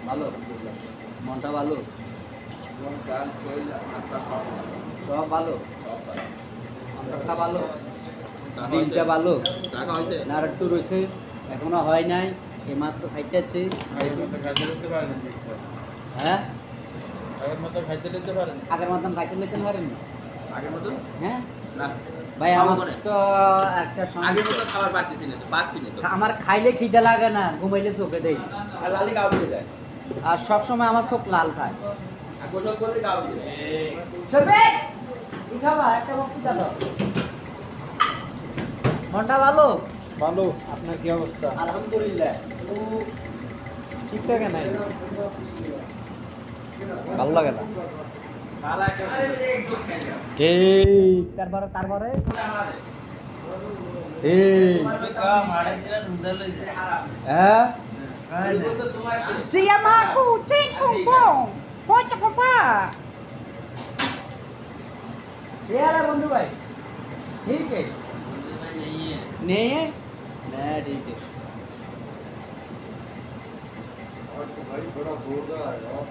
ভালো মনটা ভালো সব ভালো মনটা ভালো দিনটা ভালো না আর একটু রয়েছে এখনো হয় নাই এইমাত্র খাইতেছি হ্যাঁ আগের মতন খাইতে নিতে পারেন আগের মতন হ্যাঁ না ভাই খাবো আমার কোনে? তো একটা আগের সমস্যা মতন খাবার পারতেছি না তো পাচ্ছি না তো আমার খাইলে খিদে লাগে না ঘুমাইলে চোখে দেই আর লালি গাও দিয়ে যায় আর সব সময় আমার চোখ লাল থাকে আর গোসল করলে গাও দিয়ে যায় শফিক কি খাবার একটা বক্তৃতা দাও মনটা ভালো ভালো আপনার কি অবস্থা আলহামদুলিল্লাহ ঠিকঠাক নাই ভালো লাগে না তারপরে হ্যাঁ Chiamaku, cingkumpong, pocok apa? ये आ रहा बंधु भाई ठीक है नहीं है नहीं ठीक है और तो भाई बड़ा जोरदार है यार।